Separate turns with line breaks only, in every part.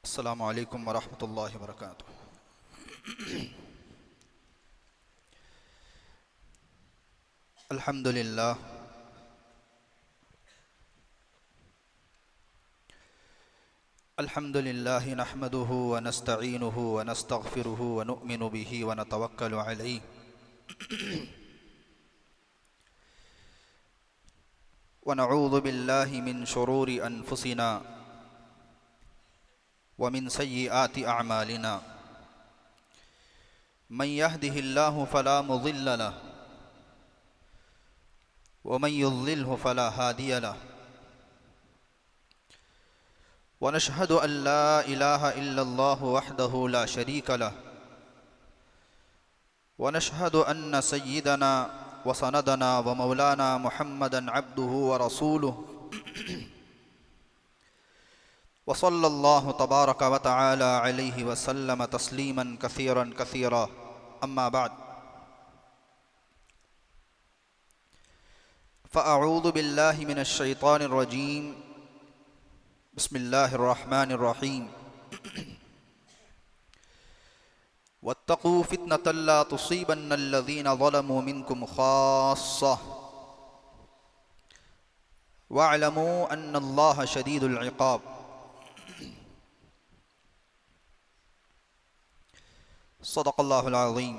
अस्सलामु अलैकुम वरहमतुल्लाहि वबरकातुहू। अल्हम्दुलिल्लाह अल्हम्दुलिल्लाहि नहमदुहु व नस्तईनुहु व नस्तगफिरुहु व नुअ्मिनु बिही व नतवक्कलु अलैहि व नऊज़ु बिल्लाहि मिन शुरूरि अनफुसिना व मिन सय्यिआति अअमालिना। मन यहदिहिल्लाहु फला मुज़िल्ल लहु व मन युज़्लिल्हु फला हादिय लहु। व नशहदु अन ला इलाहा इल्लल्लाहु वहदहु ला शरीक लहु व नशहदु अन्न सय्यिदना व सनदना व मौलाना मुहम्मदन अब्दुहु व रसूलुहु व सल्लल्लाहु तबारक व तआला अलैहि व सल्लम तस्लीमन कसीरन कसीरा। अम्मा बाद फ़अऊज़ु बिल्लाहि मिनश शैतानिर रजीम। बिस्मिल्लाहिर रहमानिर रहीम। वत्तक़ू फ़ितनतन ला तुसीबन्नल्लज़ीना ज़लमू मिनकुम ख़ास्सा वअलमू अन्नल्लाह शदीदुल इक़ाब। सदक़ल्लाहुल अज़ीम।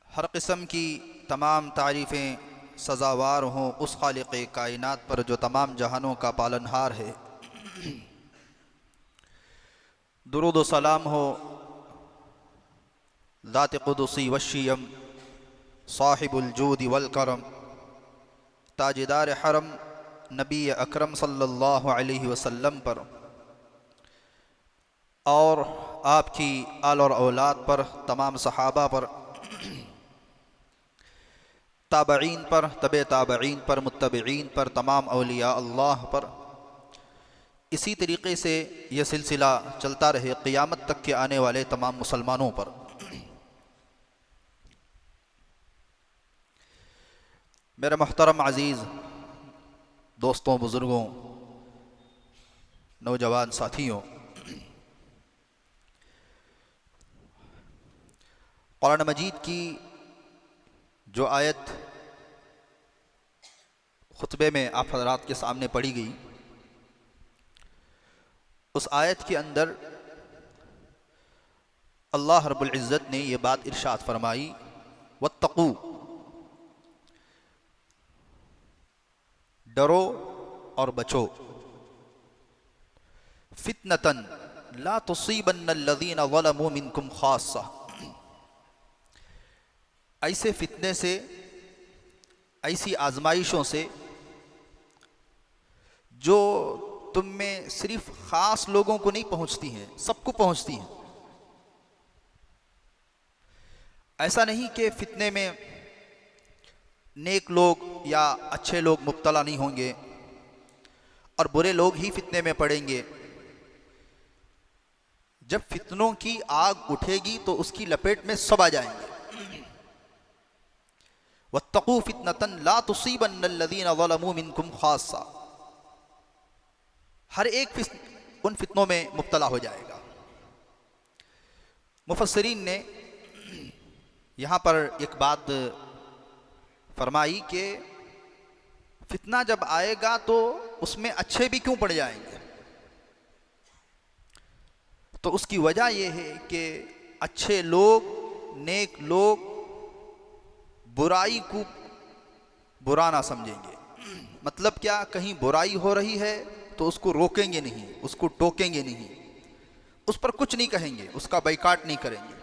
हर किस्म की तमाम तारीफ़ें सज़ावार हों उस खालिक़े कायनात पर जो तमाम जहानों का पालनहार है। दुरूद व सलाम हो ज़ात क़ुदसी वश्शियम साहिबुल जूद वल करम ताजदार हरम नबी अकरम सल्लल्लाहु अलैहि वसल्लम पर और आपकी आल और औलाद पर, तमाम सहाबा पर, ताबईन पर, तबे ताबईन पर, मुत्तबईन पर, तमाम औलिया अल्लाह पर इसी तरीक़े से यह सिलसिला चलता रहे क़ियामत तक के आने वाले तमाम मुसलमानों पर। मेरे मोहतरम अज़ीज़ दोस्तों, बुज़ुर्गों, नौजवान साथियों, कुरान मजीद की जो आयत खुतबे में आप हज़रात के सामने पढ़ी गई, उस आयत के अंदर अल्लाह रब्बुल इज़्ज़त ने यह बात इरशाद फरमाई, वत्तक़ू, डरो और बचो, फितनतन ला तुसीबन्नल्लज़ीना ज़लमू मिनकुम ख़ास्सा, ऐसे फितने से, ऐसी आजमाइशों से जो तुम में सिर्फ ख़ास लोगों को नहीं पहुंचती हैं, सबको पहुंचती हैं। ऐसा नहीं कि फितने में नेक लोग या अच्छे लोग मुब्तला नहीं होंगे और बुरे लोग ही फितने में पड़ेंगे। जब फितनों की आग उठेगी तो उसकी लपेट में सब आ जाएंगे। वत्तक़ू फितनतन ला तुसीबन्नल्लज़ीना ज़लमू मिनकुम ख़ास्सा, हर एक उन फितनों में मुब्तला हो जाएगा। मुफस्सिरीन ने यहाँ पर एक बात फरमाई कि फितना जब आएगा तो उसमें अच्छे भी क्यों पड़ जाएंगे। तो उसकी वजह यह है कि अच्छे लोग, नेक लोग बुराई को बुरा ना समझेंगे। मतलब क्या, कहीं बुराई हो रही है तो उसको रोकेंगे नहीं, उसको टोकेंगे नहीं, उस पर कुछ नहीं कहेंगे, उसका बाइकाट नहीं करेंगे।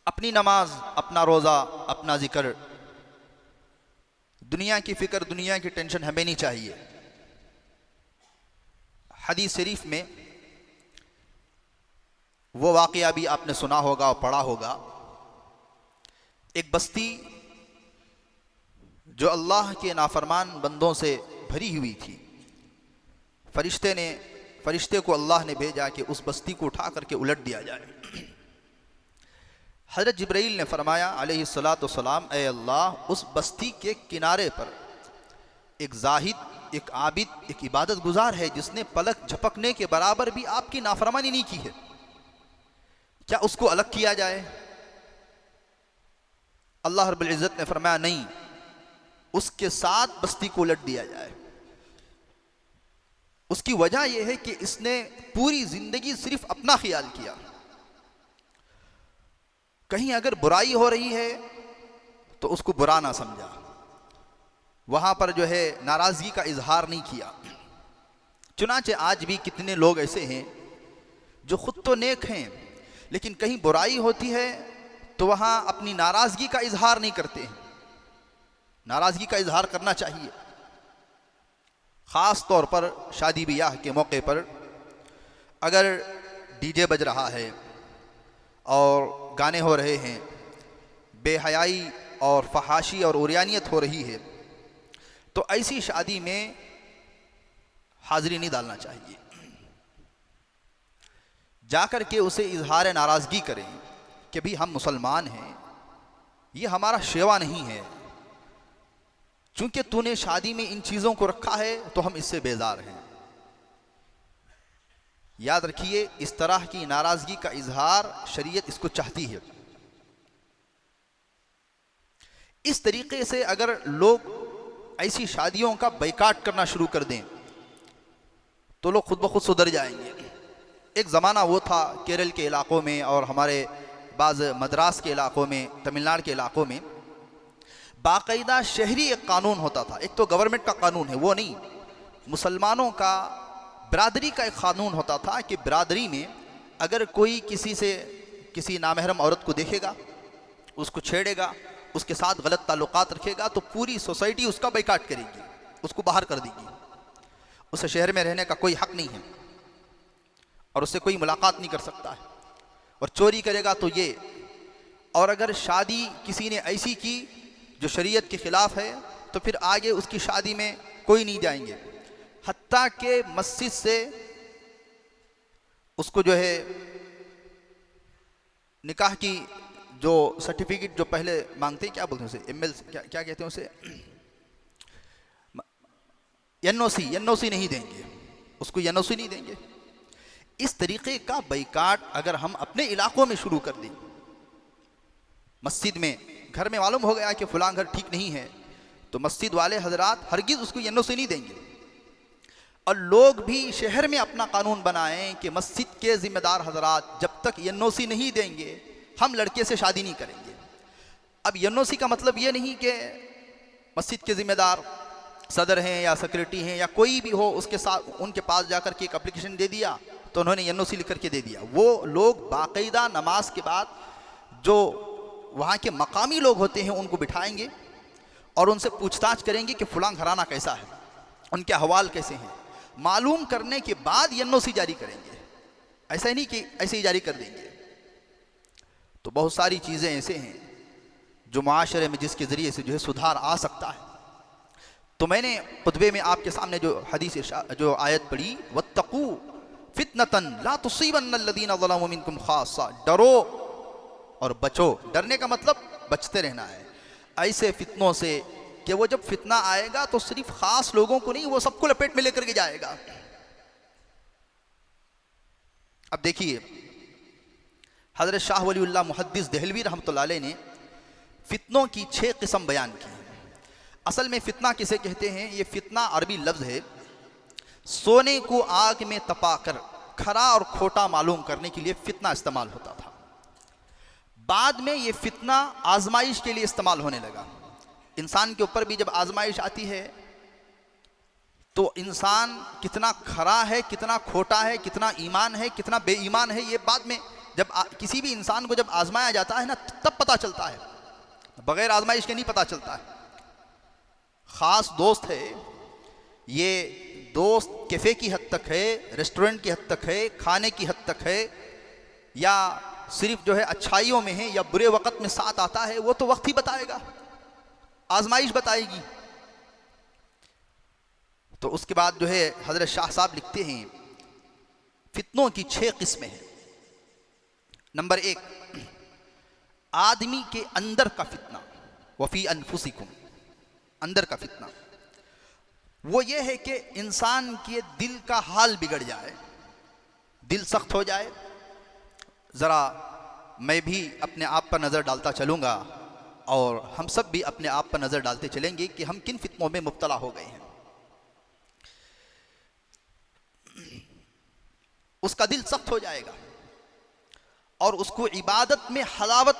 अपनी नमाज, अपना रोज़ा, अपना जिक्र, दुनिया की फ़िक्र, दुनिया की टेंशन हमें नहीं चाहिए। हदीस शरीफ में वो वाक़या भी आपने सुना होगा और पढ़ा होगा। एक बस्ती जो अल्लाह के नाफरमान बंदों से भरी हुई थी, फरिश्ते को अल्लाह ने भेजा कि उस बस्ती को उठा करके उलट दिया जाए। हज़रत जिब्राईल ने फरमाया अलैहिस्सलातु वस्सलाम, ए अल्लाह, उस बस्ती के किनारे पर एक जाहिद एक आबिद, एक इबादत गुजार है जिसने पलक झपकने के बराबर भी आपकी नाफरमानी नहीं की है, क्या उसको अलग किया जाए? अल्लाह रब्बुल इज़्ज़त ने फरमाया नहीं, उसके साथ बस्ती को उलट दिया जाए। उसकी वजह यह है कि इसने पूरी जिंदगी सिर्फ अपना ख्याल किया। कहीं अगर बुराई हो रही है तो उसको बुरा ना समझा, वहां पर जो है नाराजगी का इजहार नहीं किया। चुनांचे आज भी कितने लोग ऐसे हैं जो खुद तो नेक हैं, लेकिन कहीं बुराई होती है तो वहां अपनी नाराजगी का इजहार नहीं करते हैं। नाराजगी का इजहार करना चाहिए। ख़ास तौर पर शादी ब्याह के मौके पर अगर डीजे बज रहा है और गाने हो रहे हैं, बेहयाई और फहाशी और उरियानियत हो रही है, तो ऐसी शादी में हाजिरी नहीं डालना चाहिए। जाकर के उसे इजहार नाराज़गी करें कि भाई हम मुसलमान हैं, ये हमारा शेवा नहीं है, चूंकि तूने शादी में इन चीज़ों को रखा है तो हम इससे बेजार हैं। याद रखिए, इस तरह की नाराज़गी का इजहार शरीयत इसको चाहती है। इस तरीके से अगर लोग ऐसी शादियों का बायकाट करना शुरू कर दें तो लोग खुद ब खुद सुधर जाएंगे। एक ज़माना वो था केरल के इलाक़ों में और हमारे बाज़ मद्रास के इलाक़ों में, तमिलनाडु के इलाक़ों में बाकायदा शहरी एक कानून होता था। एक तो गवर्नमेंट का कानून है, वो नहीं, मुसलमानों का बिरादरी का एक कानून होता था कि बिरादरी में अगर कोई किसी नामहरम औरत को देखेगा, उसको छेड़ेगा, उसके साथ गलत ताल्लुकात रखेगा, तो पूरी सोसाइटी उसका बायकाट करेगी, उसको बाहर कर देगी। उसे शहर में रहने का कोई हक नहीं है और उससे कोई मुलाकात नहीं कर सकता है, और चोरी करेगा तो ये। और अगर शादी किसी ने ऐसी की जो शरीयत के ख़िलाफ़ है तो फिर आगे उसकी शादी में कोई नहीं जाएंगे। हत्ता के मस्जिद से उसको जो है निकाह की जो सर्टिफिकेट जो पहले मांगते हैं, क्या बोलते हैं उसे, एमएल, क्या कहते हैं उसे, एनओसी नहीं देंगे, उसको एनओसी नहीं देंगे। इस तरीके का बायकाट अगर हम अपने इलाकों में शुरू कर दें, मस्जिद में, घर में मालूम हो गया कि फलां घर ठीक नहीं है, तो मस्जिद वाले हजरात हरगिज़ उसको एनओसी नहीं देंगे। और लोग भी शहर में अपना कानून बनाएं कि मस्जिद के ज़िम्मेदार हजरात जब तक एनओसी नहीं देंगे हम लड़के से शादी नहीं करेंगे। अब एनओसी का मतलब ये नहीं कि मस्जिद के ज़िम्मेदार सदर हैं या सेक्रेटरी हैं या कोई भी हो, उसके साथ उनके पास जाकर के एक एप्लीकेशन दे दिया तो उन्होंने एनओसी लिख करके दे दिया। वो लोग बाकायदा नमाज के बाद जो वहाँ के मकामी लोग होते हैं उनको बिठाएंगे और उनसे पूछताछ करेंगे कि फलां घराना कैसा है, उनके अहवाल कैसे हैं, मालूम करने के बाद एनओसी जारी करेंगे। ऐसा ही नहीं कि ऐसे ही जारी कर देंगे। तो बहुत सारी चीज़ें ऐसे हैं जो माशरे में जिसके ज़रिए से जो है सुधार आ सकता है। तो मैंने खुतबे में आपके सामने जो हदीस जो आयत पढ़ी, वत्तकू फितनतन ला तुसीबन्नल्लज़ीना ज़लमू मिनकुम खास्सा, डरो और बचो। डरने का मतलब बचते रहना है ऐसे फितनों से कि वो जब फितना आएगा तो सिर्फ खास लोगों को नहीं, वो सबको लपेट में लेकर के जाएगा। अब देखिए, हज़रत शाह वलीउल्लाह मुहद्दिस देहलवी रहमतुल्लाह अलैह ने फितनों की 6 किस्म बयान की हैं। असल में फितना किसे कहते हैं? ये फितना अरबी लफ्ज़ है, सोने को आग में तपाकर खरा और खोटा मालूम करने के लिए फितना इस्तेमाल होता था। बाद में ये फितना आजमाइश के लिए इस्तेमाल होने लगा। इंसान के ऊपर भी जब आजमाइश आती है तो इंसान कितना खरा है, कितना खोटा है, कितना ईमान है, कितना बेईमान है, ये बाद में जब किसी भी इंसान को जब आजमाया जाता है ना तब पता चलता है, बगैर आजमाइश के नहीं पता चलता है। ख़ास दोस्त है, ये दोस्त कैफ़े की हद तक है, रेस्टोरेंट की हद तक है, खाने की हद तक है, या सिर्फ जो है अच्छाइयों में है या बुरे वक़्त में साथ आता है, वो तो वक्त ही बताएगा, आजमाइश बताएगी। तो उसके बाद जो है हज़रत शाह साहब लिखते हैं फितनों की 6 किस्में हैं। नंबर 1, आदमी के अंदर का फितना, वफ़ी अनफुसिकुम, अंदर का फितना। वो ये है कि इंसान के दिल का हाल बिगड़ जाए, दिल सख्त हो जाए। ज़रा मैं भी अपने आप पर नज़र डालता चलूँगा और हम सब भी अपने आप पर नज़र डालते चलेंगे कि हम किन फितनों में मुब्तला हो गए हैं। उसका दिल सख्त हो जाएगा और उसको इबादत में हलावत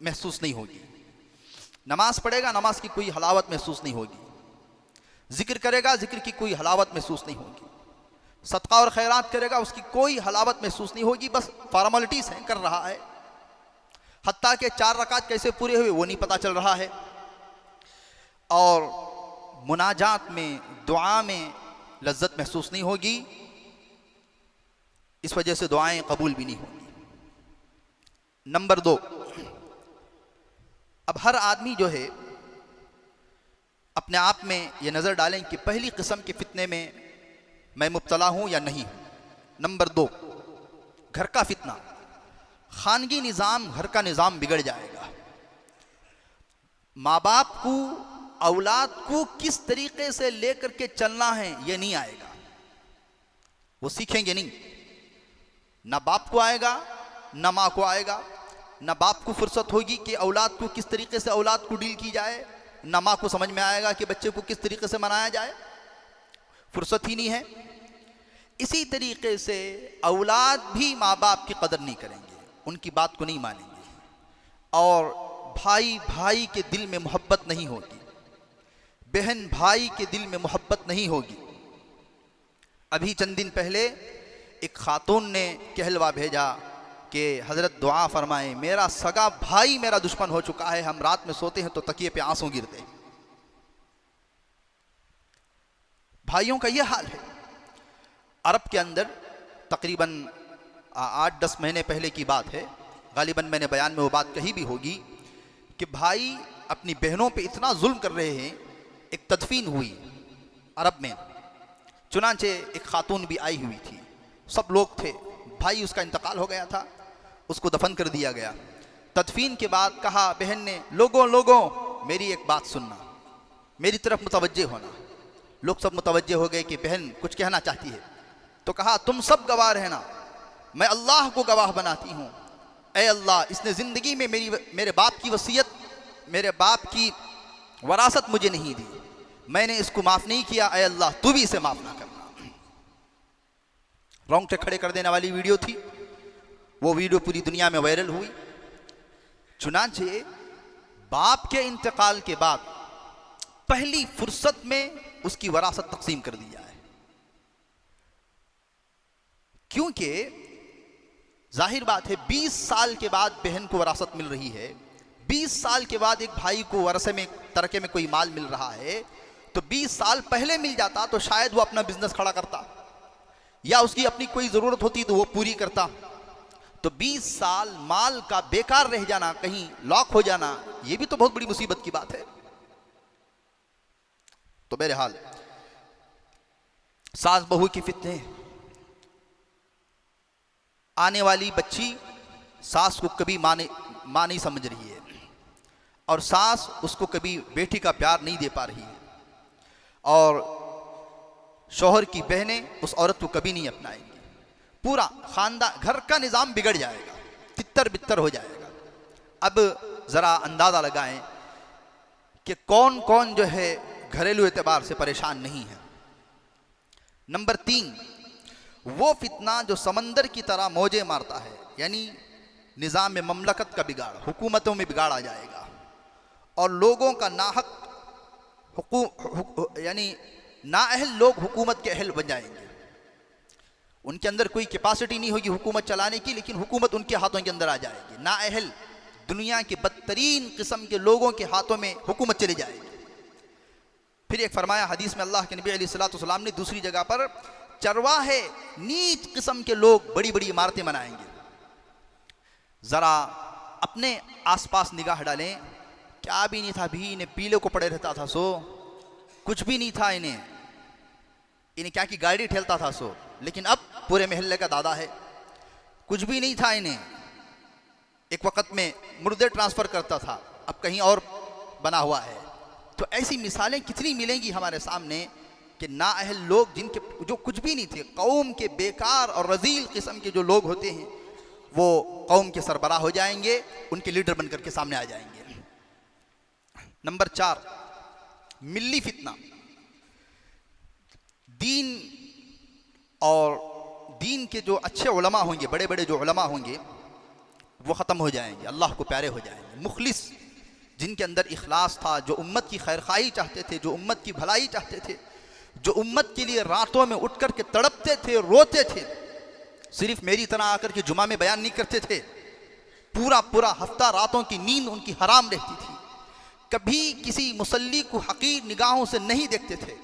महसूस नहीं होगी। नमाज पढ़ेगा, नमाज की कोई हलावत महसूस नहीं होगी। जिक्र करेगा, जिक्र की कोई हलावत महसूस नहीं होगी। सदका और खैरात करेगा, उसकी कोई हलावत महसूस नहीं होगी, बस फॉर्मेलिटीज़ हैं, कर रहा है। हत्ता के 4 रकात कैसे पूरे हुए वो नहीं पता चल रहा है। और मुनाजात में, दुआ में लज्जत महसूस नहीं होगी, इस वजह से दुआएं कबूल भी नहीं होंगी। नंबर 2, अब हर आदमी जो है अपने आप में ये नज़र डालें कि पहली किस्म के फितने में मैं मुब्तला हूँ या नहीं हूँ। नंबर 2, घर का फितना। खानगी निज़ाम, घर का निज़ाम बिगड़ जाएगा। माँ बाप को, औलाद को किस तरीके से लेकर के चलना है ये नहीं आएगा, वो सीखेंगे नहीं। ना बाप को आएगा, ना माँ को आएगा। ना बाप को फुर्सत होगी कि औलाद को किस तरीके से औलाद को डील की जाए, ना माँ को समझ में आएगा कि बच्चे को किस तरीके से मनाया जाए, फुर्सत ही नहीं है। इसी तरीके से औलाद भी माँ बाप की कदर नहीं करेंगे, उनकी बात को नहीं मानेंगे, और भाई भाई के दिल में मोहब्बत नहीं होगी, बहन भाई के दिल में मोहब्बत नहीं होगी। अभी चंद दिन पहले एक खातून ने कहलवा भेजा कि हज़रत दुआ फरमाएं, मेरा सगा भाई मेरा दुश्मन हो चुका है, हम रात में सोते हैं तो तकिए पे आंसू गिरते हैं। भाइयों का यह हाल है। अरब के अंदर तकरीबन 8-10 महीने पहले की बात है, गालिबन मैंने बयान में वो बात कही भी होगी, कि भाई अपनी बहनों पे इतना जुल्म कर रहे हैं। एक तदफीन हुई अरब में, चुनांचे एक खातून भी आई हुई थी, सब लोग थे। भाई उसका इंतकाल हो गया था, उसको दफन कर दिया गया। तदफीन के बाद कहा बहन ने, लोगों मेरी एक बात सुनना, मेरी तरफ मुतवज्जे होना। लोग सब मुतवज्जे हो गए कि बहन कुछ कहना चाहती है। तो कहा तुम सब गवाह रहना, मैं अल्लाह को गवाह बनाती हूँ। ऐ अल्लाह, इसने ज़िंदगी में मेरे बाप की वसीयत, मेरे बाप की वरासत मुझे नहीं दी, मैंने इसको माफ़ नहीं किया। ऐ अल्लाह, तू भी इसे माफ़ ना करना। रोंगटे खड़े कर देने वाली वीडियो थी। वो वीडियो पूरी दुनिया में वायरल हुई। चुनांचे बाप के इंतकाल के बाद पहली फुर्सत में उसकी वरासत तकसीम कर दी जाए, क्योंकि जाहिर बात है 20 साल के बाद बहन को वरासत मिल रही है, 20 साल के बाद एक भाई को वरसे में, तरके में कोई माल मिल रहा है, तो 20 साल पहले मिल जाता तो शायद वो अपना बिजनेस खड़ा करता, या उसकी अपनी कोई ज़रूरत होती तो वो पूरी करता। तो 20 साल माल का बेकार रह जाना, कहीं लॉक हो जाना, ये भी तो बहुत बड़ी मुसीबत की बात है। तो बहरहाल सास बहू की फितने। आने वाली बच्ची सास को कभी माँ नहीं समझ रही है, और सास उसको कभी बेटी का प्यार नहीं दे पा रही है, और शौहर की बहनें उस औरत को कभी नहीं अपनाएंगी। पूरा खानदान, घर का निज़ाम बिगड़ जाएगा, तितर बितर हो जाएगा। अब ज़रा अंदाज़ा लगाएं कि कौन कौन जो है घरेलू एतबार से परेशान नहीं है। नंबर 3, वो फितना जो समंदर की तरह मौजे मारता है, यानी निज़ाम में ममलकत का बिगाड़, हुकूमतों में बिगाड़ आ जाएगा, और लोगों का नाहक यानी नाअहल लोग हुकूमत के अहल बन जाएंगे। उनके अंदर कोई कैपेसिटी नहीं होगी हुकूमत चलाने की, लेकिन हुकूमत उनके हाथों के अंदर आ जाएगी। नाअहल, दुनिया के बदतरीन किस्म के लोगों के हाथों में हुकूमत चली जाएगी। फिर एक फरमाया हदीस में, अल्लाह के नबी अलैहिस्सलाम ने दूसरी जगह पर, चरवाहे नीच किस्म के लोग बड़ी बड़ी इमारतें बनाएंगे। ज़रा अपने आसपास निगाह डालें, क्या भी नहीं था भी, इन्हें पीले को पड़े रहता था सो, कुछ भी नहीं था इन्हें क्या की गाड़ी ठेलता था सो, लेकिन अब पूरे महल्ले का दादा है। कुछ भी नहीं था इन्हें, एक वक्त में मुर्दे ट्रांसफ़र करता था, अब कहीं और बना हुआ है। तो ऐसी मिसालें कितनी मिलेंगी हमारे सामने कि नाअहल लोग, जिनके जो कुछ भी नहीं थे, कौम के बेकार और रजील किस्म के जो लोग होते हैं, वो कौम के सरबराह हो जाएंगे, उनके लीडर बनकर के सामने आ जाएंगे। नंबर 4, मिल्ली फितना। दीन और दीन के जो अच्छे उलमा होंगे, बड़े बड़े जो उलमा होंगे, वो ख़त्म हो जाएंगे, अल्लाह को प्यारे हो जाएंगे। मुखलिस, जिनके अंदर इखलास था, जो उम्मत की खैरखाई चाहते थे, जो उम्मत की भलाई चाहते थे, जो उम्मत के लिए रातों में उठ कर के तड़पते थे, रोते थे, सिर्फ मेरी तरह आकर के जुमा में बयान नहीं करते थे, पूरा पूरा हफ्ता रातों की नींद उनकी हराम रहती थी, कभी किसी मुसल्ली को हकीर निगाहों से नहीं देखते थे,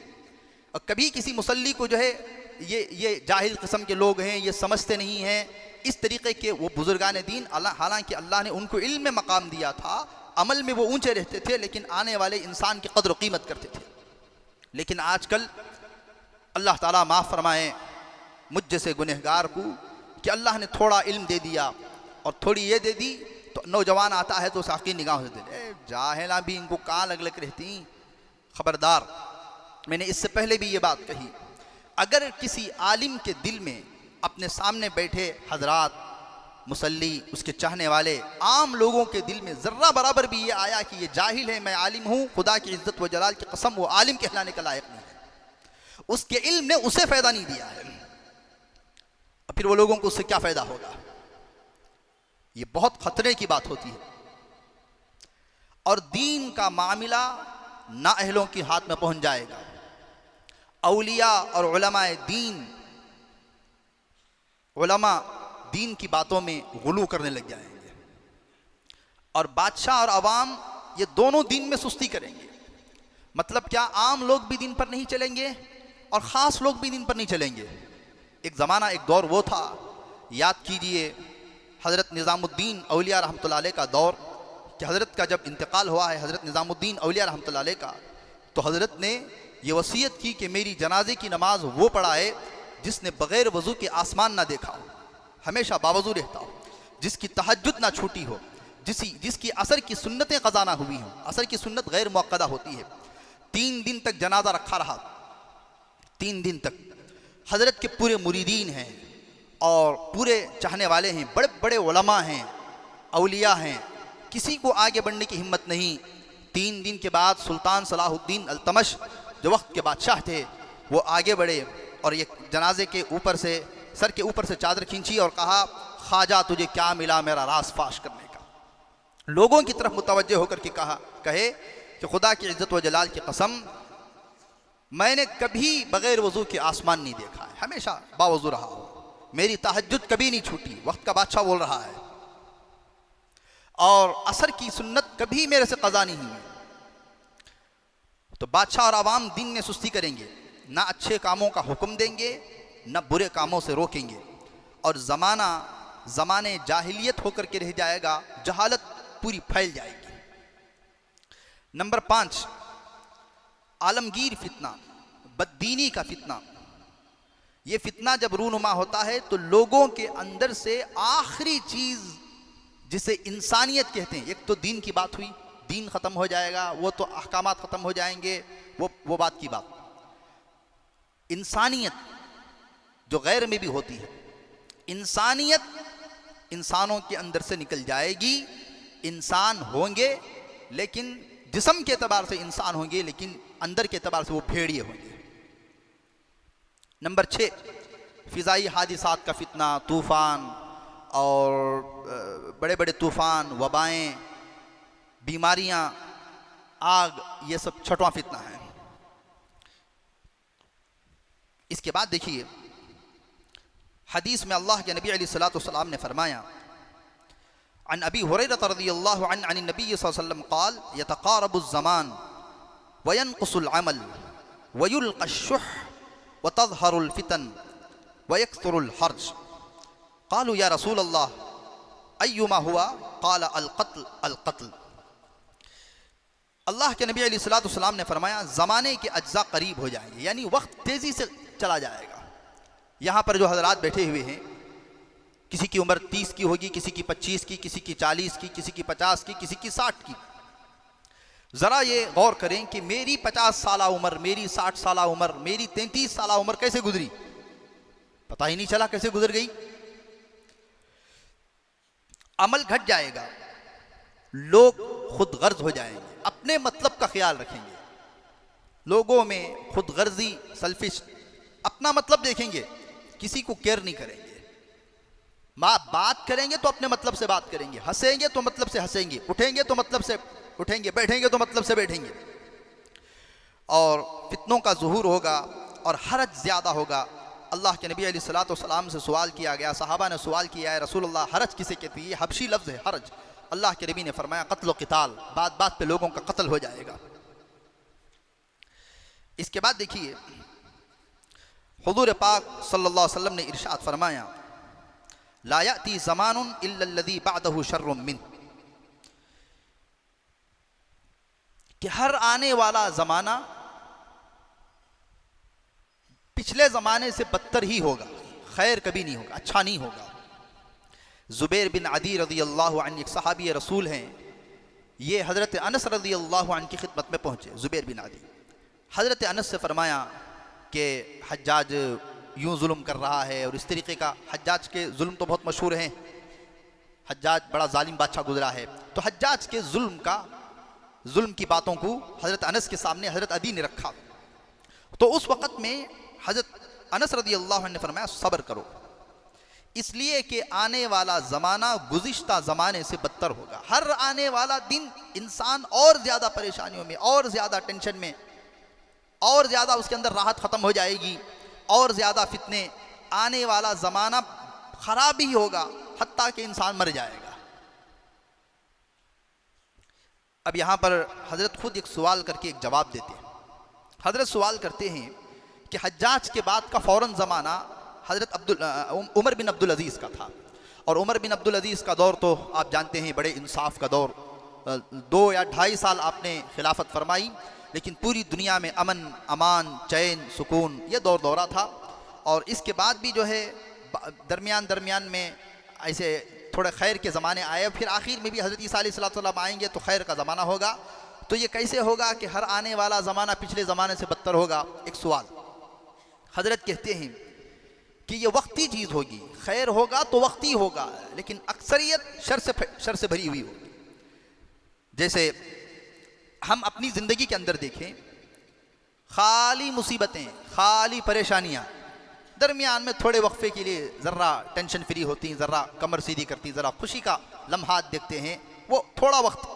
और कभी किसी मुसल्ली को जो है ये जाहिल किस्म के लोग हैं, ये समझते नहीं हैं, इस तरीके के वो बुजुर्गान दीन, हालांकि अल्लाह ने उनको इल्म में मकाम दिया था, अमल में वो ऊंचे रहते थे, लेकिन आने वाले इंसान की कद्र कीमत करते थे। लेकिन आजकल अल्लाह ताला माफ़ फरमाए मुझ जैसे गुनहगार को कि अल्लाह ने थोड़ा इल्म दे दिया और थोड़ी ये दे दी, तो नौजवान आता है तो साकी निगाह से दे, जाहिला भी इनको कहाँ लग लग रहती। खबरदार, मैंने इससे पहले भी ये बात कही, अगर किसी आलिम के दिल में अपने सामने बैठे हजरात, मुसल्ली, उसके चाहने वाले आम लोगों के दिल में ज़र्रा बराबर भी ये आया कि ये जाहिल है, मैं आलिम हूँ, खुदा की इज़्ज़त व जलाल की कसम वो आलिम कहलाने का लायक नहीं है, उसके इल्म ने उसे फ़ायदा नहीं दिया है, फिर वो लोगों को उससे क्या फ़ायदा होगा? ये बहुत ख़तरे की बात होती है। और दीन का मामला नाअहलों के हाथ में पहुँच जाएगा। औलिया और उलमाए दीन, उलमा दीन की बातों में गुलू करने लग जाएंगे, और बादशाह और अवाम ये दोनों दीन में सुस्ती करेंगे। मतलब क्या? आम लोग भी दीन पर नहीं चलेंगे और ख़ास लोग भी दीन पर नहीं चलेंगे। एक ज़माना, एक दौर वो था, याद कीजिए हज़रत निज़ामुद्दीन औलिया रहमतुल्लाह अलैह का दौर, कि हज़रत का जब इंतकाल हुआ है, हज़रत निज़ामुद्दीन औलिया रहमतुल्लाह अलैह का, तो हज़रत ने ये वसीयत की कि मेरी जनाजे की नमाज वो पढ़ाए जिसने बग़ैर वज़ू के आसमान ना देखा हो, हमेशा बावज़ू रहता हो, जिसकी तहज्जुद ना छूटी हो, जिसकी असर की सुन्नतें क़ज़ा ना हुई हों। असर की सुन्नत गैर मुअक्कदा होती है। 3 दिन तक जनाजा रखा रहा, 3 दिन तक। हज़रत के पूरे मुरीदीन हैं और पूरे चाहने वाले हैं, बड़े बड़े उलमा हैं, औलिया हैं, किसी को आगे बढ़ने की हिम्मत नहीं। 3 दिन के बाद सुल्तान सलाहुद्दीन अल्तमश, जो वक्त के बादशाह थे, वो आगे बढ़े और ये जनाजे के ऊपर से, सर के ऊपर से चादर खींची और कहा, ख्वाजा तुझे क्या मिला मेरा राज फाश करने का। लोगों की तरफ मुतवज्जे होकर के कहे कि खुदा की इज़्ज़त व जलाल की कसम, मैंने कभी बग़ैर वज़ू के आसमान नहीं देखा है, हमेशा बावज़ू रहा हूँ, मेरी तहज्जुद कभी नहीं छूटी। वक्त का बादशाह बोल रहा है, और असर की सुन्नत कभी मेरे से क़ज़ा नहीं हुई। तो बादशाह और आवाम दीन में सुस्ती करेंगे, ना अच्छे कामों का हुक्म देंगे, ना बुरे कामों से रोकेंगे, और ज़माने जाहिलियत होकर के रह जाएगा, जहालत पूरी फैल जाएगी। नंबर 5, आलमगीर फितना, बददीनी का फितना। ये फितना जब रूनुमा होता है तो लोगों के अंदर से आखिरी चीज़ जिसे इंसानियत कहते हैं, एक तो दीन की बात हुई, दीन ख़त्म हो जाएगा, वो तो अहकामात ख़त्म हो जाएंगे, वो बात की बात। इंसानियत जो गैर में भी होती है, इंसानियत इंसानों के अंदर से निकल जाएगी। इंसान होंगे लेकिन जिस्म के एतबार से इंसान होंगे, लेकिन अंदर के एतबार से वो भेड़िए होंगे। नंबर 6, फ़िज़ाई हादिसात का फितना, तूफ़ान और बड़े बड़े तूफ़ान, वबाएँ, बीमारियाँ, आग, ये सब छठवां फितना है। इसके बाद देखिए हदीस में अल्लाह के नबी अलैहिस्सलातु वस्सलाम ने फरमाया, अन अबी हुरैरा रज़ियल्लाहु अन्हु अन नबी सल्लल्लाहु अलैहि वसल्लम क़ाल यतक़ारबुज़ ज़मान व यनक़ुसुल अमल व युल्क़श शुह व तज़हरुल फ़ितन व यक्सुरुल हर्ज। क़ालू या रसूलल्लाह अय्युमा हुआ? क़ाल अल-क़त्ल अल-क़त्ल। अल्लाह के नबी अलैहिस्सलातु वस्सलाम ने फरमाया, ज़माने के अज्जा करीब हो जाएंगे, यानी वक्त तेज़ी से चला जाएगा। यहाँ पर जो हज़रात बैठे हुए हैं, किसी की उम्र 30 की होगी, किसी की 25 की, किसी की 40 की, किसी की 50 की, किसी की 60 की। ज़रा ये गौर करें कि मेरी 50 साल उम्र, मेरी 60 साल उम्र, मेरी 33 साल उम्र कैसे गुजरी, पता ही नहीं चला कैसे गुजर गई। अमल घट जाएगा, लोग खुद गर्ज हो जाएंगे, अपने मतलब का ख्याल रखेंगे, लोगों में खुद गर्जी, सेल्फिश, अपना मतलब देखेंगे, किसी को केयर नहीं करेंगे। बात करेंगे तो अपने मतलब से बात करेंगे, हंसेंगे तो मतलब से हंसेंगे, उठेंगे तो मतलब से उठेंगे, बैठेंगे तो मतलब से बैठेंगे। और फितनों का ज़ुहूर होगा और हरज ज़्यादा होगा। अल्लाह के नबी अलैहिस्सलातु वस्सलाम से सवाल किया गया, सहाबा ने सवाल किया है रसूलुल्लाह हरज किसे कहती है, हबशी लफ्ज़ है हरज। अल्लाह के नबी ने फरमाया कत्ल क़िताल, बात बात पे लोगों का कत्ल हो जाएगा। इसके बाद देखिए हुज़ूर पाक सल्लल्लाहु अलैहि वसल्लम ने इरशाद फरमाया ला याती ज़मानुन इल्ला अल्लज़ी बअदहु शर्रुम मिन, कि हर आने वाला ज़माना पिछले ज़माने से बदतर ही होगा, खैर कभी नहीं होगा, अच्छा नहीं होगा। ज़ुबैर बिन अदी रज़ी अल्लाहु अन्हु एक सहाबी रसूल हैं, ये हज़रत अनस रज़ी अल्लाहु अन्हु की खिदमत में पहुँचे। ज़ुबैर बिन अदी हज़रत अनस से फरमाया कि हज्जाज यूँ जुल्म कर रहा है, और इस तरीके का हज्जाज के जुल्म तो बहुत मशहूर हैं, हज्जाज बड़ा जालिम बादशाह गुजरा है। तो हज्जाज के जुल्म की बातों को हज़रत अनस के सामने हज़रत अदी ने रखा। तो उस वक़्त में हज़रत अनस रज़ी अल्लाहु अन्हु ने फरमाया सब्र करो, इसलिए कि आने वाला ज़माना गुज़िश्ता ज़माने से बदतर होगा। हर आने वाला दिन इंसान और ज़्यादा परेशानियों में, और ज़्यादा टेंशन में, और ज़्यादा उसके अंदर राहत ख़त्म हो जाएगी, और ज़्यादा फितने, आने वाला ज़माना ख़राब ही होगा, हत्ता कि इंसान मर जाएगा। अब यहाँ पर हज़रत खुद एक सवाल करके एक जवाब देते हैं। हज़रत सवाल करते हैं कि हज्जाज के बाद का फ़ौरन ज़माना हज़रत उमर बिन अब्दुल अज़ीज़ का था, और उमर बिन अब्दुल अज़ीज़ का दौर तो आप जानते हैं बड़े इंसाफ का दौर, 2 या 2.5 साल आपने खिलाफत फरमाई, लेकिन पूरी दुनिया में अमन, अमान, चैन, सुकून ये दौर दौरा था। और इसके बाद भी जो है दरमियान में ऐसे थोड़े खैर के ज़माने आए, फिर आखिर में भी हज़रत ईसा अलैहिस्सलाम आएंगे तो खैर का ज़माना होगा। तो ये कैसे होगा कि हर आने वाला ज़माना पिछले ज़माने से बदतर होगा? एक सवाल। हज़रत कहते हैं कि ये वक्ती चीज़ होगी, खैर होगा तो वक्ती होगा, लेकिन अक्सरियत शर से भरी हुई होगी। जैसे हम अपनी ज़िंदगी के अंदर देखें, खाली मुसीबतें, खाली परेशानियाँ, दरमियान में थोड़े वक्फे के लिए ज़र्रा टेंशन फ्री होती, ज़र्रा कमर सीधी करती, ज़रा खुशी का लम्हात देखते हैं, वो थोड़ा वक्त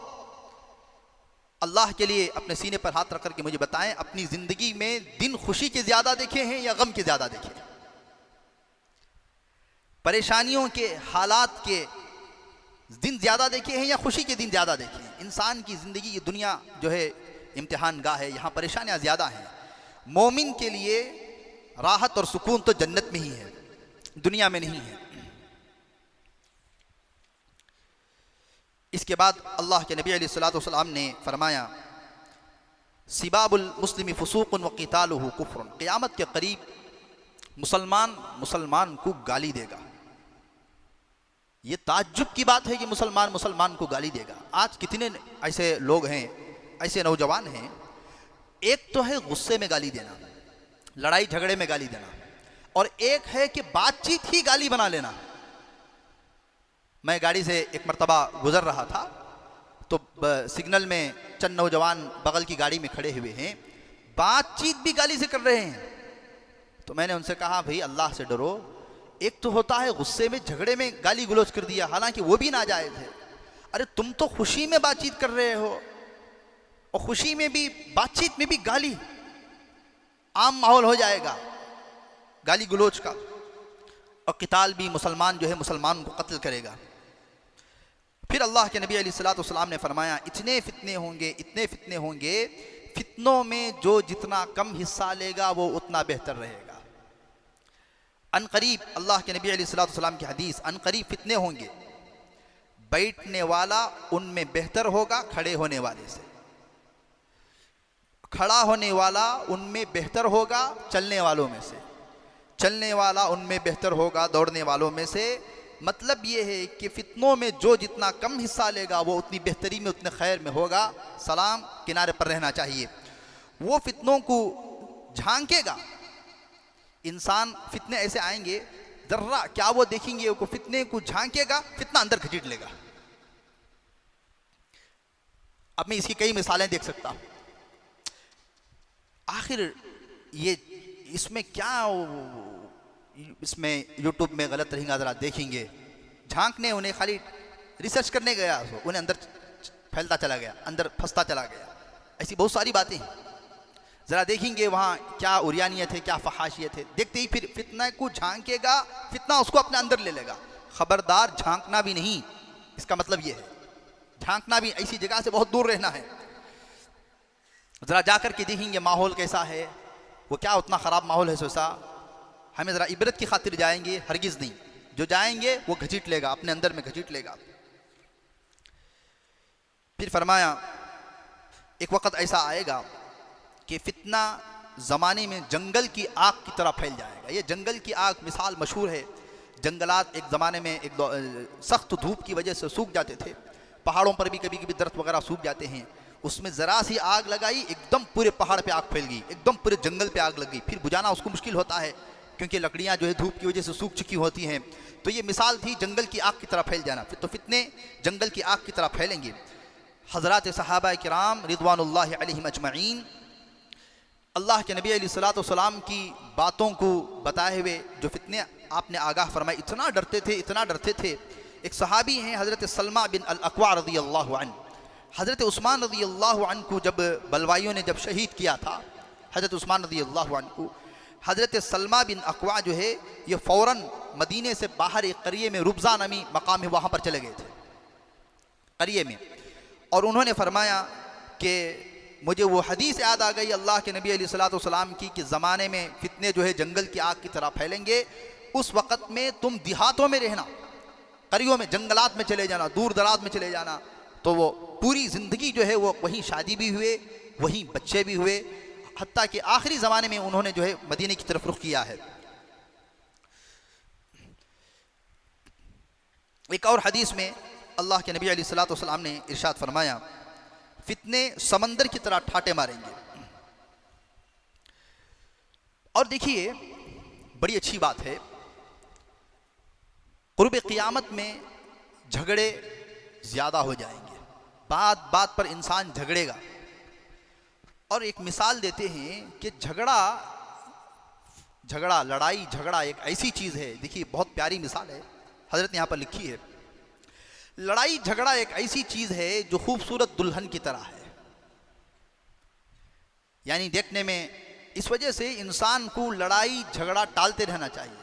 अल्लाह के लिए अपने सीने पर हाथ रख कर के मुझे बताएं, अपनी ज़िंदगी में दिन खुशी के ज़्यादा देखे हैं या गम के ज़्यादा देखे हैं? परेशानियों के, हालात के दिन ज़्यादा देखे हैं या खुशी के दिन ज़्यादा देखे हैं? इंसान की ज़िंदगी, ये दुनिया जो है इम्तिहान गाह है, यहाँ परेशानियाँ ज़्यादा हैं। मोमिन के लिए राहत और सुकून तो जन्नत में ही है, दुनिया में नहीं है। इसके बाद अल्लाह के नबी अलैहिस्सलातु वस्सलाम ने फरमाया सिबाबुल मुस्लिमी फुसूकुन व क़ितालुहु कुफ्रुन, क़यामत के करीब मुसलमान को गाली देगा। ये ताज्जुब की बात है कि मुसलमान को गाली देगा। आज कितने ऐसे लोग हैं, ऐसे नौजवान हैं, एक तो है गुस्से में गाली देना, लड़ाई झगड़े में गाली देना, और एक है कि बातचीत ही गाली बना लेना। मैं गाड़ी से एक मर्तबा गुजर रहा था तो सिग्नल में चंद नौजवान बगल की गाड़ी में खड़े हुए हैं, बातचीत भी गाली से कर रहे हैं। तो मैंने उनसे कहा भाई अल्लाह से डरो, एक तो होता है गुस्से में झगड़े में गाली गलौज कर दिया, हालांकि वो भी नाजायज़ है। अरे तुम तो खुशी में बातचीत कर रहे हो, और खुशी में भी बातचीत में भी गाली, आम माहौल हो जाएगा गाली गलौज का। और क़िताल भी, मुसलमान जो है मुसलमान को कत्ल करेगा। फिर अल्लाह के नबी अलैहिस्सलातु वस्सलाम ने फरमाया इतने फितने होंगे, फितनों में जो जितना कम हिस्सा लेगा वो उतना बेहतर रहेगा। अनकरीब अल्लाह के नबी अलैहिस्सलातु वस्सलाम की हदीस, अनकरीब फितने होंगे, बैठने वाला उनमें बेहतर होगा खड़े होने वाले से, खड़ा होने वाला उनमें बेहतर होगा चलने वालों में से, चलने वाला उनमें बेहतर होगा दौड़ने वालों में से, मतलब ये है कि फितनों में जो जितना कम हिस्सा लेगा वो उतनी बेहतरी में, उतने खैर में होगा। सलाम किनारे पर रहना चाहिए। वो फितनों को झांकेगा। इंसान, फितने ऐसे आएंगे, जर्रा क्या वो देखेंगे, वो फितने को झांकेगा, फितना अंदर घसीट लेगा। अब मैं इसकी कई मिसालें देख सकता हूं। आखिर ये इसमें क्या, इसमें यूट्यूब में गलत रहेगा, ज़रा देखेंगे, झांकने, उन्हें खाली रिसर्च करने गया, उन्हें अंदर फैलता चला गया, अंदर फंसता चला गया। ऐसी बहुत सारी बातें हैं। ज़रा देखेंगे वहाँ क्या उरियानियत है, क्या फहाशियत है। देखते ही फिर फितना को झांकेगा, फितना उसको अपने अंदर ले लेगा। खबरदार झांकना भी नहीं, इसका मतलब ये है। झांकना भी, ऐसी जगह से बहुत दूर रहना है। ज़रा जाकर के देखेंगे माहौल कैसा है, वो क्या उतना ख़राब माहौल है सोसा। हमें ज़रा इबरत की खातिर जाएंगे, हरगिज़ नहीं। जो जाएंगे वो घसीट लेगा, अपने अंदर में घसीट लेगा। फिर फरमाया एक वक़्त ऐसा आएगा कि फितना ज़माने में जंगल की आग की तरह फैल जाएगा। ये जंगल की आग मिसाल मशहूर है। जंगलात एक ज़माने में एक सख्त धूप की वजह से सूख जाते थे। पहाड़ों पर भी कभी कभी दरख्त वगैरह सूख जाते हैं। उसमें ज़रा सी आग लगाई, एकदम पूरे पहाड़ पे आग फैल गई, एकदम पूरे जंगल पे आग लग गई। फिर बुझाना उसको मुश्किल होता है, क्योंकि लकड़ियाँ जो है धूप की वजह से सूख चुकी होती हैं। तो ये मिसाल थी जंगल की आग की तरह फैल जाना। फिर तो फितने जंगल की आग की तरह फैलेंगे। हज़रात सहाबा किराम रिज़वानुल्लाहि अलैहिम अजमईन अल्लाह के नबी अलैहिस्सलातु वस्सलाम की बातों को बताए हुए जो फितने आपने आगाह फरमाए, इतना डरते थे, इतना डरते थे। एक सहाबी हैं हज़रत सलमा बिन अल अक्वा रज़ियल्लाहु अन्हु। हज़रत उस्मान रज़ियल्लाहु अन्हु को जब बलवाइयों ने जब शहीद किया था, हज़रत उस्मान रज़ियल्लाहु अन्हु को, हज़रत सलमा बिन अक्वा जो है ये फ़ौरन मदीने से बाहर एक क़रिये में, रुबज़ा नामी मकाम है, वहाँ पर चले गए थे क़रिये में। और उन्होंने फरमाया कि मुझे वो हदीस याद आ गई अल्लाह के नबी अलैहिस्सलातु वस्सलाम की कि ज़माने में फितने जो है जंगल की आग की तरह फैलेंगे। उस वक़्त में तुम देहातों में रहना, क़रियों में, जंगलात में चले जाना, दूर दराज में चले जाना। तो वो पूरी ज़िंदगी जो है वो वहीं शादी भी हुए, वहीं बच्चे भी हुए, हत्ता कि आखिरी ज़माने में उन्होंने जो है मदीने की तरफ रुख किया है। एक और हदीस में अल्लाह के नबी अलैहिस्सलातु वस्सलाम ने इरशाद फरमाया, फितने समंदर की तरह ठाटे मारेंगे। और देखिए बड़ी अच्छी बात है, क़ुर्ब क़ियामत में झगड़े ज़्यादा हो जाएंगे, बात बात पर इंसान झगड़ेगा। और एक मिसाल देते हैं कि झगड़ा लड़ाई झगड़ा एक ऐसी चीज़ है, देखिए बहुत प्यारी मिसाल है, हज़रत ने यहाँ पर लिखी है। लड़ाई झगड़ा एक ऐसी चीज़ है जो खूबसूरत दुल्हन की तरह है, यानी देखने में। इस वजह से इंसान को लड़ाई झगड़ा टालते रहना चाहिए।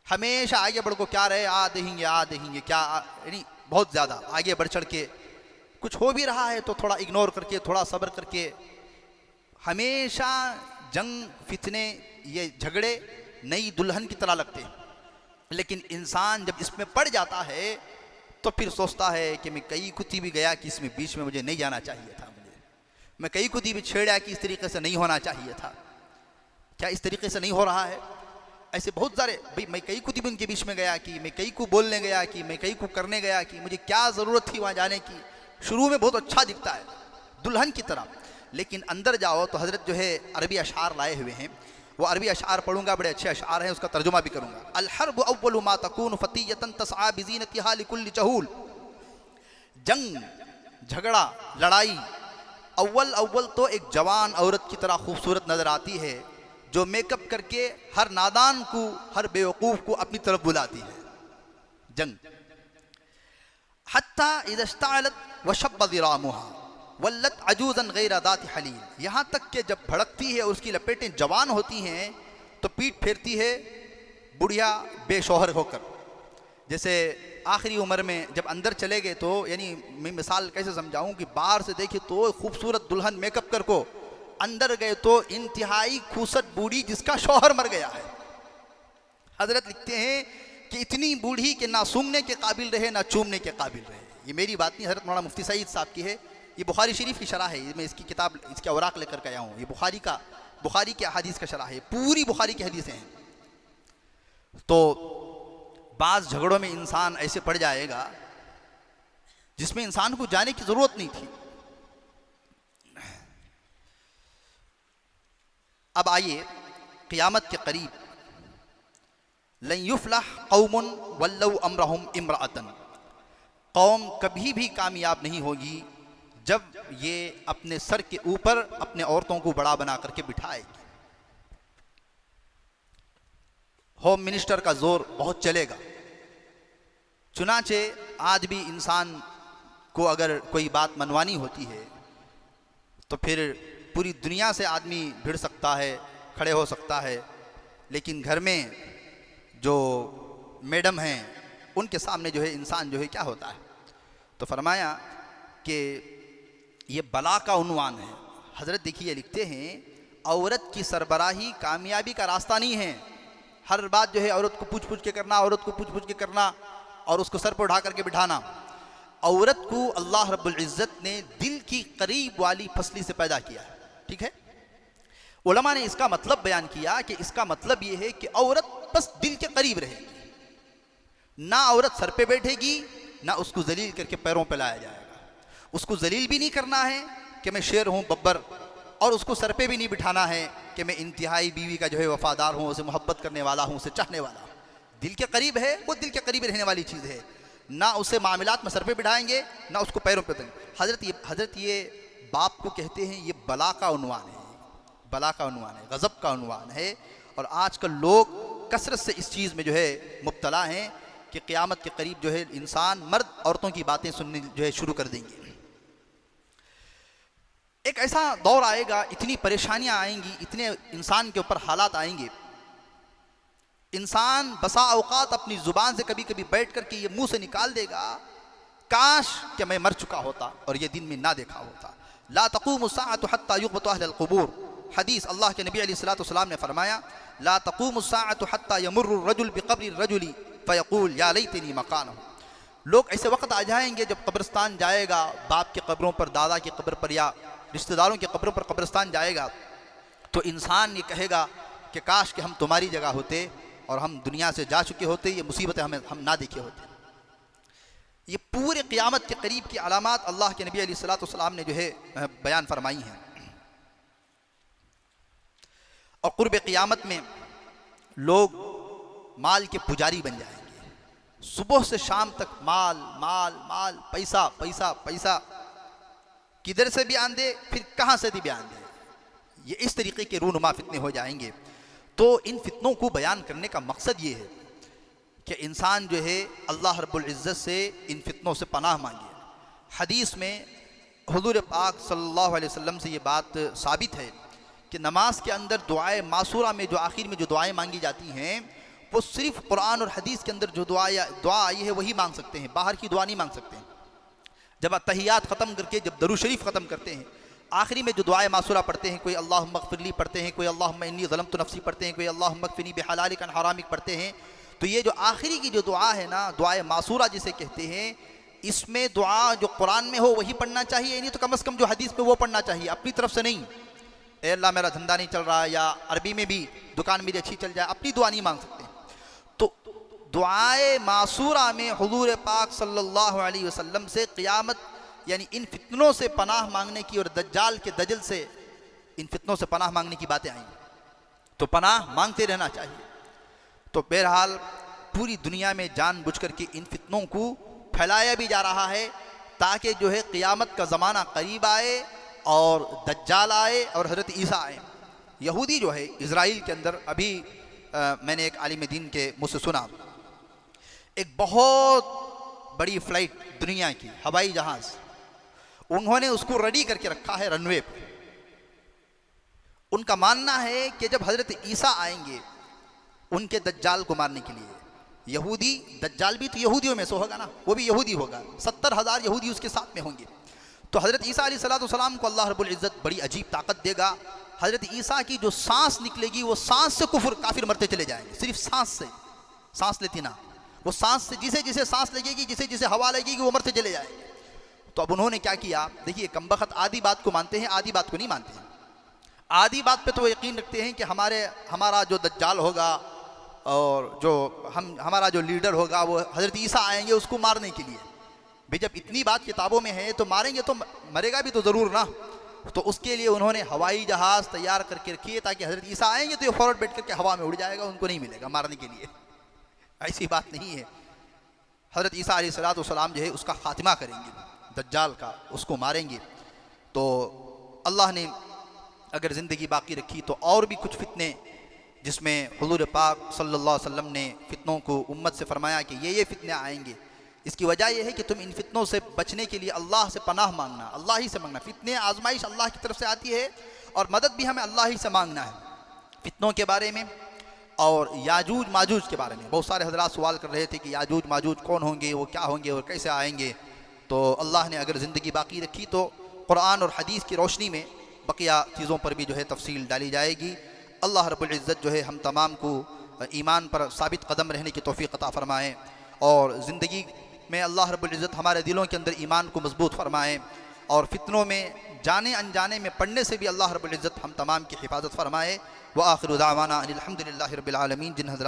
हमेशा आगे बढ़ को क्या रहे, आ देखेंगे क्या, यानी बहुत ज़्यादा आगे बढ़ चढ़ के कुछ हो भी रहा है तो थोड़ा इग्नोर करके, थोड़ा सब्र करके। हमेशा जंग, फितने, ये झगड़े नई दुल्हन की तरह लगते हैं। लेकिन इंसान जब इसमें पड़ जाता है तो फिर सोचता है कि मैं कई कुत्ती भी गया कि इसमें बीच में मुझे नहीं जाना चाहिए था, मैं कई कुत्ती भी छेड़ा कि इस तरीके से नहीं होना चाहिए था, क्या इस तरीके से नहीं हो रहा है। ऐसे बहुत सारे, भाई मैं कई कुत्ती भी उनके बीच में गया कि मैं कई को बोलने गया कि मैं कई को करने गया कि मुझे क्या ज़रूरत थी वहाँ जाने की। शुरू में बहुत अच्छा दिखता है दुल्हन की तरह, लेकिन अंदर जाओ तो हज़रत जो है अरबी अशार लाए हुए हैं, वो अरबी अशार पढ़ूंगा, बड़े अच्छे अशार हैं, उसका तर्जुमा भी करूंगा। अल हर्ब अव्वलु मा तकून फतियतन तसआ बिज़ीनतिहा लिकुल्लि चहूल। जंग, झगड़ा, लड़ाई अव्वल तो एक जवान औरत की तरह खूबसूरत नज़र आती है, जो मेकअप करके हर नादान को, हर बेवकूफ़ को अपनी तरफ बुलाती है। जंग हत्ता इज़ा इश्तअलत व शब्ब ज़िरामुहा वल्लत अजूज़न गैर ज़ाति हलील। यहाँ तक कि जब भड़कती है और उसकी लपेटें जवान होती हैं तो पीठ फेरती है बुढ़िया बेशोहर होकर। जैसे आखिरी उम्र में जब अंदर चले गए तो, यानी मैं मिसाल कैसे समझाऊं कि बाहर से देखे तो खूबसूरत दुल्हन मेकअप कर को, अंदर गए तो इंतहाई खूसट बूढ़ी जिसका शौहर मर गया है। हजरत लिखते हैं कि इतनी बूढ़ी कि ना सूंघने के काबिल रहे ना चूमने के काबिल रहे। ये मेरी बात नहीं, हजरत मौलाना मुफ्ती सईद साहब की है। ये बुखारी शरीफ की शरह है, मैं इसकी किताब, इसके औराक लेकर के आया हूँ। ये बुखारी के अहादीस का शरह है, पूरी बुखारी की हदीसें हैं। तो बाज़ झगड़ों में इंसान ऐसे पड़ जाएगा जिसमें इंसान को जाने की ज़रूरत नहीं थी। अब आइए, क़यामत के करीब, लन युफ़्लह कौमुन वल्लौ अम्रहुम इम्रअतन, कौम कभी भी कामयाब नहीं होगी जब ये अपने सर के ऊपर अपने औरतों को बड़ा बना करके बिठाएगी। होम मिनिस्टर का जोर बहुत चलेगा। चुनाचे आज भी इंसान को अगर कोई बात मनवानी होती है तो फिर पूरी दुनिया से आदमी भिड़ सकता है, खड़े हो सकता है, लेकिन घर में जो मैडम हैं उनके सामने जो है इंसान जो है क्या होता है। तो फरमाया कि ये बला का उन्वान है। हज़रत देखिए लिखते हैं, औरत की सरबराही कामयाबी का रास्ता नहीं है। हर बात जो है औरत को पूछ पूछ के करना, औरत को पूछ पूछ के करना और उसको सर पर उठा करके बिठाना। औरत को अल्लाह रब्बुल इज़्ज़त ने दिल की करीब वाली फसली से पैदा किया है, ठीक है। उलमा ने इसका मतलब बयान किया कि इसका मतलब ये है कि औरत बस दिल के करीब रहेगी, ना औरत सर पे बैठेगी, ना उसको जलील करके पैरों पे लाया जाएगा। उसको जलील भी नहीं करना है कि मैं शेर हूँ बब्बर, और उसको सर पे भी नहीं बिठाना है कि मैं इंतहाई बीवी का जो है वफादार हूँ, उसे मोहब्बत करने वाला हूँ, उसे चाहने वाला हूँ। दिल के करीब है, वो दिल के करीब रहने वाली चीज़ है। ना उसे मामलात में सर पे बिठाएंगे, ना उसको पैरों पे देंगे। हजरत ये बाप को कहते हैं, ये बला का उन्वान है, बला का उन्वान है, गज़ब का उन्वान है। और आजकल लोग कसरत से इस चीज़ में जो है मुब्तला हैं कि क़यामत के करीब जो है इंसान मर्द औरतों की बातें सुनने जो है शुरू कर देंगे। एक ऐसा दौर आएगा, इतनी परेशानियां आएंगी, इतने इंसान के ऊपर हालात आएंगे, इंसान बसा औकात अपनी ज़ुबान से कभी कभी बैठ कर के ये मुंह से निकाल देगा, काश कि मैं मर चुका होता और ये दिन में ना देखा होता। ला तक़ूमु स्साअतु हत्ता युक़बतु अहलुल क़ुबूर, हदीस अल्लाह के नबी अलैहिस्सलातु वस्सलाम ने फरमाया, ला तक़ूमु स्साअतु हत्ता यमुर्रु रजुल बिक़ब्रि रजुली फ़यक़ूल या लैतनी मकानहु। लोग ऐसे वक्त आ जाएंगे जब कब्रिस्तान जाएगा, बाप की कब्रों पर, दादा की कब्र पर या रिश्तेदारों की कब्रों पर कब्रिस्तान जाएगा, तो इंसान ये कहेगा कि काश कि हम तुम्हारी जगह होते और हम दुनिया से जा चुके होते, ये मुसीबतें हम ना देखे होते। ये पूरे क़यामत के करीब की अलामात अल्लाह के नबी अलैहिस्सलातु वस्सलाम ने जो है बयान फरमाई हैं। और क़ुर्ब क़यामत में लोग माल के पुजारी बन जाएंगे, सुबह से शाम तक माल माल माल, पैसा पैसा पैसा, किधर से भी आन दे, फिर कहाँ से भी बयान दे। ये इस तरीके के रूनुमा फितने हो जाएंगे। तो इन फितनों को बयान करने का मकसद ये है कि इंसान जो है अल्लाह रब्बुल इज़्ज़त से इन फितनों से पनाह मांगे। हदीस में हुज़ूर पाक सल्लल्लाहु अलैहि वसल्लम से ये बात साबित है कि नमाज के अंदर दुआए मासूरा में जो आखिर में जो दुआएं मांगी जाती हैं, वो सिर्फ कुरान और हदीस के अंदर जो दुआ आई है वही मांग सकते हैं, बाहर की दुआ नहीं मांग सकते हैं। जब तहियात ख़त्म करके जब दरूद शरीफ ख़त्म करते हैं, आखिरी में जो दुआए मासूरा पढ़ते हैं, कोई अल्लाहुम्मा अग़फ़िरली पढ़ते हैं, कोई अल्लाहुम्मा इन्नी ज़लमतु नफ़्सी पढ़ते हैं, कोई अल्लाहुम्मा अक़फ़िनी बिहलालिक अन हरामिक पढ़ते हैं। तो ये जो आखिरी की जो दुआ है ना, दुआए मासूरा जिसे कहते हैं, इसमें दुआ जो कुरान में हो वही पढ़ना चाहिए, नहीं तो कम से कम जो हदीस में वो पढ़ना चाहिए, अपनी तरफ से नहीं। ए अल्लाह मेरा धंधा नहीं चल रहा, या अरबी में भी दुकान मेरी अच्छी चल जाए, अपनी दुआ नहीं मांग सकते। तो दुआए मासूरा में हुज़ूर पाक सल्लल्लाहु अलैहि वसल्लम से क़यामत यानी इन फितनों से पनाह मांगने की और दज्जाल के दजल से इन फितनों से पनाह मांगने की बातें आई, तो पनाह मांगते रहना चाहिए। तो बहरहाल पूरी दुनिया में जानबूझ कर के इन फितनों को फैलाया भी जा रहा है ताकि जो है क़यामत का ज़माना करीब आए और दज्जाल आए और हज़रत ईसा आए। यहूदी जो है इज़राइल के अंदर, अभी मैंने एक आलिम दीन के मुझ से सुना, एक बहुत बड़ी फ़्लाइट दुनिया की हवाई जहाज़, उन्होंने उसको रेडी करके रखा है रनवे पर। उनका मानना है कि जब हज़रत ईसा आएंगे उनके दज्जाल को मारने के लिए, यहूदी दज्जाल भी तो यहूदियों में से होगा ना, वो भी यहूदी होगा, 70,000 यहूदी उसके साथ में होंगे। तो हज़रत ईसा अलैहिस्सलाम को अल्लाह रब्बुल इज़्ज़त बड़ी अजीब ताकत देगा। हज़रत ईसा की जो सांस निकलेगी वो सांस से कुफर काफिर मरते चले जाएंगे, सिर्फ सांस से, सांस लेती ना, वो सांस से जिसे जिसे सांस लगेगी, जिसे जिसे हवा लगेगी, वो मरते चले जाएंगे। तो अब उन्होंने क्या किया, देखिए कमबख्त आधी बात को मानते हैं, आधी बात को नहीं मानते हैं। आधी बात पे तो वो यकीन रखते हैं कि हमारा जो दज्जाल होगा और जो हमारा जो लीडर होगा वो हज़रत ईसा आएंगे उसको मारने के लिए। भाई जब इतनी बात किताबों में है तो मारेंगे तो मरेगा भी तो ज़रूर ना। तो उसके लिए उन्होंने हवाई जहाज़ तैयार करके रखी है ताकि हज़रत ईसा आएंगे तो ये फ़ौरन बैठ करके हवा में उड़ जाएगा, उनको नहीं मिलेगा मारने के लिए। ऐसी बात नहीं है। हज़रत ईसा अलैहिस्सलाम जो है उसका ख़ात्मा करेंगे, दज्जाल का, उसको मारेंगे। तो अल्लाह ने अगर ज़िंदगी बाकी रखी तो और भी कुछ फितने, जिसमें हुज़ूर पाक सल्लल्लाहु अलैहि वसल्लम ने फितनों को उम्मत से फरमाया कि ये फितने आएंगे। इसकी वजह यह है कि तुम इन फितनों से बचने के लिए अल्लाह से पनाह मांगना, अल्लाह ही से मांगना। फितने आजमाइश अल्लाह की तरफ से आती है और मदद भी हमें अल्लाह ही से मांगना है। फितनों के बारे में और याजूज माजूज के बारे में बहुत सारे हज़रात सवाल कर रहे थे कि याजूज माजूज कौन होंगे, वो क्या होंगे और कैसे आएंगे। तो अल्लाह ने अगर ज़िंदगी बाकी रखी तो कुरान और हदीस की रोशनी में बकिया चीज़ों पर भी जो है तफसील डाली जाएगी। अल्लाह रब्बुल इज़्ज़त जो है हम तमाम को ईमान पर साबित कदम रहने की तौफ़ीक़ अता फ़रमाए और ज़िंदगी में अल्लाह रब्बुल इज़्ज़त हमारे दिलों के अंदर ईमान को मजबूत फ़रमाए और फितनों में जाने अनजाने में पढ़ने से भी अल्लाह रब्बुल इज़्ज़त हम तमाम की हिफाजत फ़रमाए। व आखिरु दावाना अनिल हम्दुलिल्लाहि रब्बिल आलमीन। जिन हज़रात